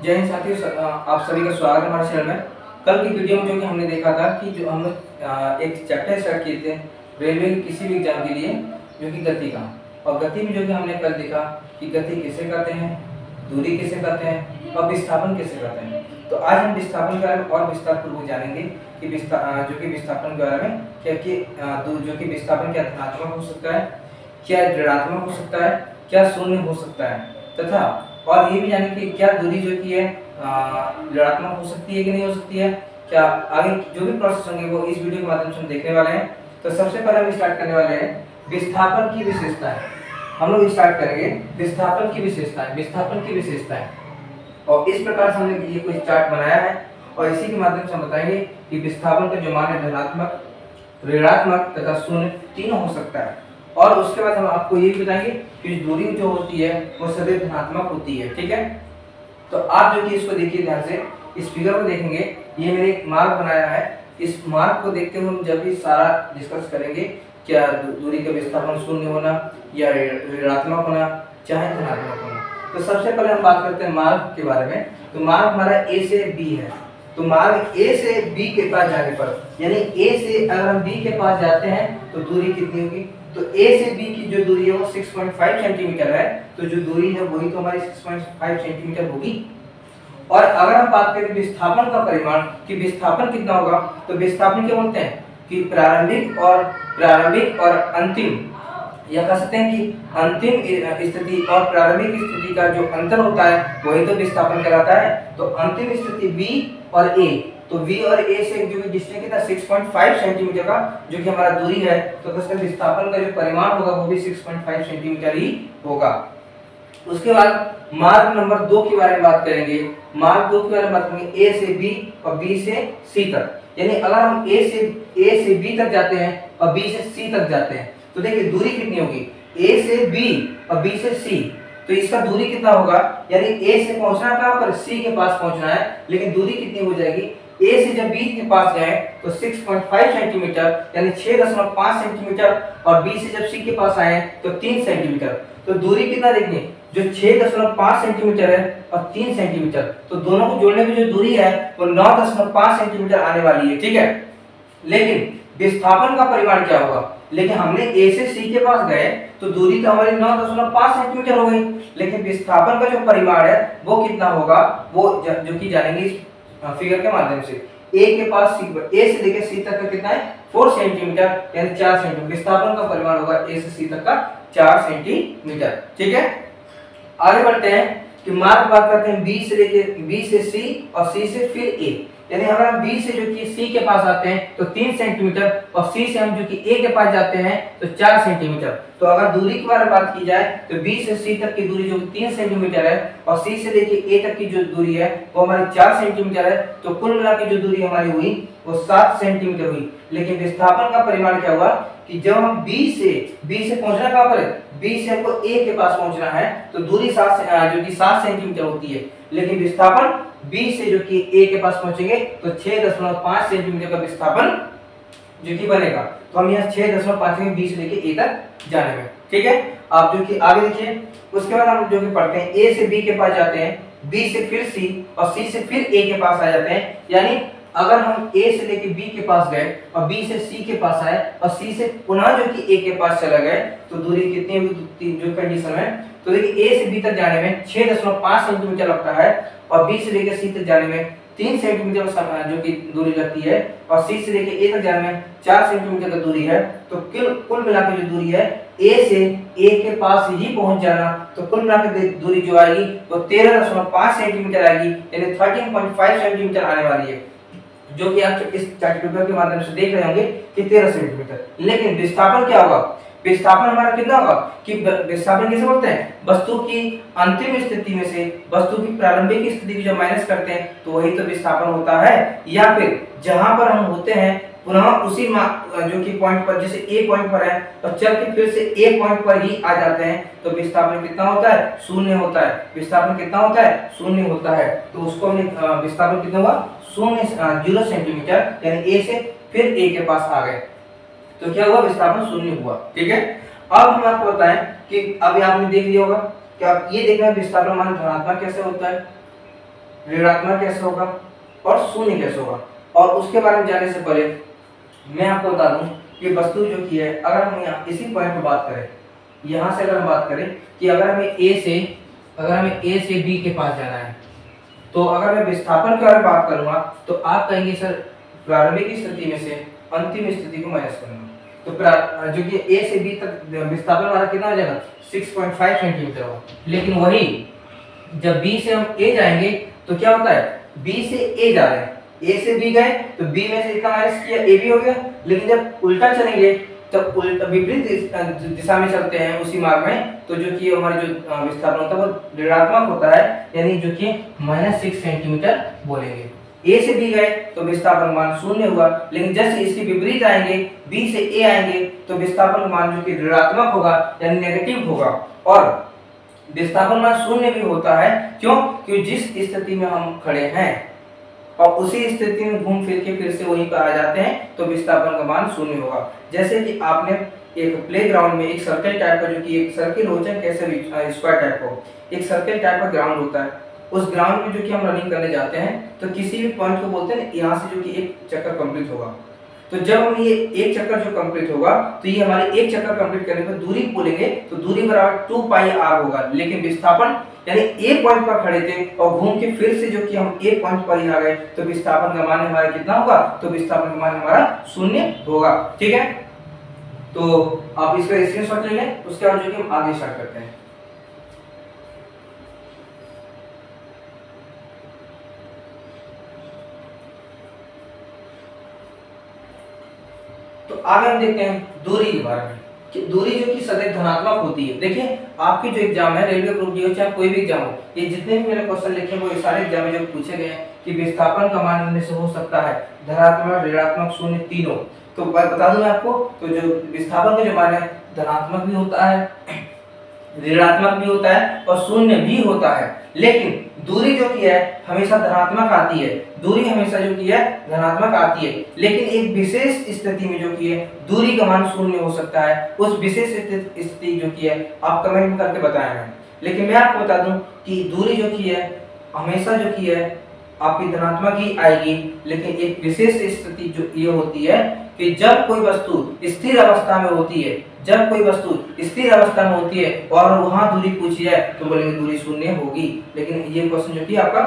जय हिंद साथियों, आप सभी का स्वागत है हमारे चैनल में। कल की वीडियो में जो कि हमने देखा था कि जो हम एक चैप्टर स्टार्ट किए थे रेलवे की किसी भी एग्जाम के लिए, जो कि गति का। और गति में जो कि हमने कल देखा कि गति किसे कहते हैं, दूरी किसे कहते हैं और विस्थापन किसे कहते हैं। तो आज हम विस्थापन के बारे में और विस्तारपूर्वक जानेंगे कि विस्थापन के बारे में जो कि विस्थापन क्या धनात्मक हो सकता है, क्या ऋणात्मक हो सकता है, क्या शून्य हो सकता है, तथा और ये भी जाने कि क्या दूरी जो की है ऋणात्मक हो सकती है कि नहीं हो सकती है। क्या आगे जो भी प्रोसेस होंगे वो इस वीडियो के माध्यम से हम देखने वाले हैं। तो सबसे पहले हम स्टार्ट करने वाले हैं विस्थापन की विशेषताएं। हम लोग स्टार्ट करेंगे विस्थापन की विशेषताएं। और इस प्रकार से हमने ये कोई चार्ट बनाया है और इसी के माध्यम से हम बताएंगे कि विस्थापन का जो मान है धनात्मक, ऋणात्मक तथा शून्य तीनों हो सकता है। और उसके बाद हम आपको ये भी बताएंगे कि दूरी जो होती है वो सदैव धनात्मक होती है। ठीक है, तो आप जो कि इसको देखिए ध्यान से, इस फिगर को देखेंगे। ये मैंने एक मार्ग बनाया है। इस मार्ग को देखते हुए हम जब भी सारा डिस्कस करेंगे, क्या दूरी का विस्थापन शून्य होना या ऋणात्मक होना चाहे धनात्मक होना। तो सबसे पहले हम बात करते हैं मार्ग के बारे में। तो मार्ग हमारा ए से बी है। तो मार्ग ए से बी के पास जाने पर, यानी ए से अगर हम बी के पास जाते हैं तो दूरी कितनी होगी। तो ए से बी की जो दूरी है वो 6.5 सेंटीमीटर है। तो जो दूरी है वही तो हमारी 6.5 सेंटीमीटर होगी। और अगर हम बात करें विस्थापन का परिमाण कि विस्थापन कितना होगा, तो विस्थापन क्या बोलते हैं कि प्रारंभिक और अंतिम, या कह सकते हैं कि अंतिम स्थिति और प्रारंभिक स्थिति का जो अंतर होता है वही तो विस्थापन कहलाता है। तो अंतिम स्थिति बी और ए, तो V और A से जो कि डिस्टेंस कितना 6.5 सेंटीमीटर का जो कि हमारा दूरी है, तो उसका विस्थापन का जो परिमाण होगा वो भी 6.5 सेंटीमीटर ही होगा। उसके बाद मार्ग नंबर 2 के बारे में बात करेंगे। मार्ग 2 के बारे में बात करेंगे A से B और B से C तक। यानी अगर हम A से B तक जाते हैं और B से C तक जाते हैं तो देखिए दूरी कितनी होगी। A से B और B से C, तो इसका दूरी कितना होगा, यानी A से पहुंचना कहां पर, C के पास पहुंचना है, लेकिन दूरी कितनी हो जाएगी। A से जब B के पास गए तो 6.5 सेंटीमीटर यानी 6.5 सेंटीमीटर, और B से जब C के पास आए तो 3 सेंटीमीटर। तो दूरी कितना देखिए, जो 6.5 सेंटीमीटर है और 3 सेंटीमीटर, तो दोनों को जोड़ने की जो दूरी है वो 9.5 सेंटीमीटर आने वाली है। ठीक है, लेकिन विस्थापन का परिमाण क्या होगा। लेकिन हमने A से C के पास गए तो दूरी तो हमारी 9.5 सेंटीमीटर हो गई, लेकिन विस्थापन का जो परिमाण है वो कितना होगा, वो जो कि जानेंगे इस फिगर के माध्यम से। A के पास A से लेकर C तक का कितना है 4 सेंटीमीटर यानी 4 सेंटीमीटर। विस्थापन का परिमाण होगा A से C तक का 4 सेंटीमीटर। ठीक है, आगे बढ़ते हैं कि मार्ग बात करते हैं B से C और C से फिर A। यानी अगर हम B से जो कि C के पास आते हैं तो 3 सेंटीमीटर और C से हम जो कि A के पास जाते हैं तो 4 सेंटीमीटर। तो अगर दूरी के बारे में बात की जाए तो B से C तक की दूरी जो 3 सेंटीमीटर है और C से लेके A तक की जो दूरी है वो हमारी 4 सेंटीमीटर है। तो कुल मिला के जो दूरी हमारी हुई वो 7 सेंटीमीटर हुई। लेकिन विस्थापन का परिमाण क्या हुआ कि जब हम B से पहुंचना कहां पर है, B से हमको A के पास पहुंचना है तो दूरी 7 सेंटीमीटर होती है, लेकिन विस्थापन B से जो कि A के पास पहुंचेंगे तो 6.5 सेंटीमीटर का विस्थापन जो कि बनेगा। तो हम यहाँ 6.5 B से लेके A तक जाने में। ठीक है, आप जो कि आगे देखिए। उसके बाद हम जो कि पढ़ते हैं A से B के पास जाते हैं, B से फिर C और C से फिर A के पास आ जाते हैं। यानी अगर हम A से लेके B के पास गए और B से C के पास आए और C से पुनः जो कि A के पास चला गए तो दूरी कितनी होगी जो कंडीशन है। तो देखिए A से B तक जाने में 6.5 सेंटीमीटर लगता है और B से लेकर C तक जाने में 3 सेंटीमीटर जो कि दूरी लगती है, और C से लेकर A तक जाने में 4 सेंटीमीटर की दूरी है। तो कुल मिलाकर जो दूरी है A से A के पास ही पहुंच जाना, तो कुल मिलाकर दूरी जो आएगी वो 13.5 सेंटीमीटर आएगी, यानी 13.5 सेंटीमीटर आने वाली है, जो कि आप इस चार्ट पेपर के माध्यम से देख रहे होंगे कि 13 सेंटीमीटर। लेकिन विस्थापन क्या होगा, विस्थापन हमारा कितना होगा कि विस्थापन किसे बोलते हैं, वस्तु की अंतिम स्थिति में से वस्तु की प्रारंभिक स्थिति की जब माइनस करते हैं तो वही तो विस्थापन होता है। या फिर जहां पर हम होते हैं पुनः उसी जो कि पॉइंट पर, जैसे ए पॉइंट पर है और चल के फिर से ए पॉइंट पर ही आ जाते हैं तो विस्थापन कितना होता है, शून्य होता है। विस्थापन कितना होता है, शून्य होता है। तो उसको हमने विस्थापन कितना हुआ, 0 सेंटीमीटर, यानी ए से फिर ए के पास आ गए तो क्या हुआ, विस्थापन शून्य हुआ। ठीक है, अब हम आपको बताएं कि अभी आपने देख लिया होगा कि आप ये देखना है विस्थापन मान धनात्मक कैसे होता है। ऋणात्मक कैसे होगा और शून्य कैसे होगा। और उसके बारे में जानने से पहले मैं आपको बता दूं कि वस्तु जो की है, अगर हम यहाँ इसी पॉइंट पर बात करें, यहाँ से अगर हम बात करें कि अगर हमें ए से बी के पास जाना है, तो अगर मैं विस्थापन के बारे में बात करूंगा तो आप कहेंगे सर प्रारंभिक स्थिति में से अंतिम स्थिति को माइनस करना। तो जो कि ए से बी तक विस्थापन हमारा कितना हो जाएगा 6.5 सेंटीमीटर होगा। लेकिन वही जब बी से हम ए जाएंगे तो क्या होता है, बी से ए जा रहे हैं, ए से बी गए तो बी में से इतना माइनस किया, ए बी हो गया। लेकिन जब उल्टा चलेंगे, जब उल्टा विपरीत दिशा में चलते हैं उसी मार्ग में, तो जो कि हमारे जो विस्थापन होता है वो ऋणात्मक होता है, यानी जो कि -6 सेंटीमीटर बोलेंगे। ए से बी गए तो विस्थापन मान शून्य हुआ, लेकिन जैसे इसके विपरीत आएंगे, बी से ए आएंगे, तो विस्थापन मान जो कि ऋणात्मक होगा यानी नेगेटिव होगा। और विस्थापन मान शून्य भी होता है, क्यों? क्योंकि जिस स्थिति में हम खड़े हैं और उसी स्थिति में घूम फिर के फिर से वहीं पर आ जाते हैं, तो विस्थापन का मान शून्य होगा। जैसे कि आपने एक प्लेग्राउंड में एक सर्कल टाइप का, जो कि एक सर्किल हो चाहे कैसे भी स्क्वायर टाइप हो, एक सर्कल टाइप का ग्राउंड होता है। उस ग्राउंड में जो कि हम रनिंग करने जाते हैं, तो किसी भी पॉइंट को बोलते हैं यहाँ से जो कि एक चक्कर कंप्लीट होगा। तो जब हम ये एक चक्कर जो कंप्लीट होगा, तो ये हमारे एक चक्कर कंप्लीट करने पर दूरी बोलेंगे, तो दूरी बराबर 2πr होगा। लेकिन विस्थापन यानी एक पॉइंट पर खड़े थे और घूम के फिर से जो कि हम एक पॉइंट पर ही आ गए, तो विस्थापन का मान हमारा कितना होगा, तो विस्थापन का मान हमारा शून्य होगा। ठीक है, तो आप इसका स्क्रीनशॉट ले लें, उसके बाद जो कि हम आगे स्टार्ट करते हैं। तो आगे हम देखते हैं दूरी के बारे में कि दूरी जो कि सदैव धनात्मक होती है। देखिए आपके जो एग्जाम है, रेलवे ग्रुप डी हो चाहे कोई भी एग्जाम हो, ये जितने भी मैंने क्वेश्चन लिखे वो सारे एग्जाम में जो पूछे गए हैं कि विस्थापन का मान इनमें से हो सकता है धनात्मक, ऋणात्मक, शून्य, तीनों। तो बता दूं मैं आपको, तो जो विस्थापन का जो मान है धनात्मक भी होता है, ऋणात्मक भी होता है और शून्य भी होता है। लेकिन दूरी जो की है हमेशा धनात्मक आती है, दूरी हमेशा जो की है धनात्मक आती है। लेकिन एक विशेष स्थिति में जो की है दूरी का मान शून्य हो सकता है। उस विशेष स्थिति जो की है आप कमेंट में करके बताएं। लेकिन मैं आपको बता दूं कि दूरी जो की है हमेशा जो की है आपकी धनात्मक ही आएगी। लेकिन एक विशेष स्थिति जो ये होती है कि जब कोई वस्तु स्थिर अवस्था में होती है, जब कोई वस्तु स्थिर अवस्था में होती है और वहां दूरी पूछी है तो बोलेंगे दूरी शून्य होगी। लेकिन ये क्वेश्चन जो कि आपका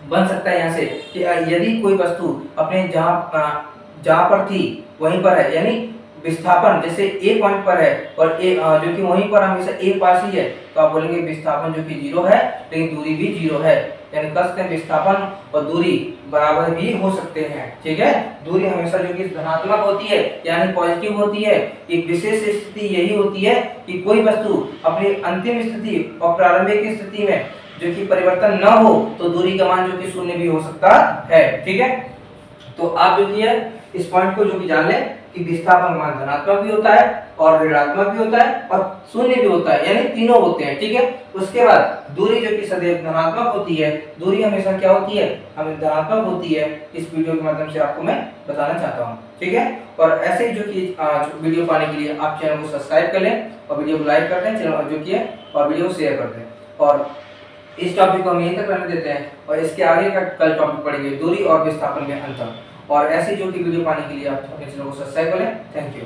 बन सकता है यहाँ से कि यदि कोई वस्तु अपने जहाँ पर थी वहीं पर है, यानी विस्थापन जैसे ए पॉइंट पर है और ए जो कि वहीं पर हमेशा ए पास ही है, तो आप बोलेंगे विस्थापन जो कि 0 है लेकिन दूरी भी 0 है। यानी कह सकते हैं विस्थापन और दूरी बराबर भी हो सकते हैं। ठीक है, दूरी हमेशा जो कि धनात्मक होती है यानी पॉजिटिव होती है। एक विशेष स्थिति यही होती है कि कोई वस्तु अपनी अंतिम स्थिति और प्रारंभिक स्थिति में जो कि परिवर्तन न हो तो दूरी का मान जो कि शून्य भी हो सकता है। ठीक है, तो आप जो कि है इस पॉइंट को जो कि जान लें कि विस्थापन मान धनात्मक भी होता है और ऋणात्मक भी होता है और शून्य भी होता है, यानी तीनों होते हैं। ठीक है, उसके बाद दूरी जो कि सदैव धनात्मक होती है, दूरी हमेशा क्या होती है, हमें धनात्मक होती है। इस वीडियो के माध्यम से आपको मैं बताना चाहता हूँ। ठीक है, और ऐसे ही जो कि वीडियो पाने के लिए आप चैनल को सब्सक्राइब कर लें और वीडियो को लाइक कर दें, चैनल जो कि है और वीडियो शेयर कर दें। और इस टॉपिक को हम यहीं तक रहने देते हैं और इसके आगे का कल टॉपिक पढ़ेंगे दूरी और विस्थापन में अंतर। और ऐसे जो कि वीडियो पाने के लिए आप अपने चैनल को सब्सक्राइब करें। Thank you.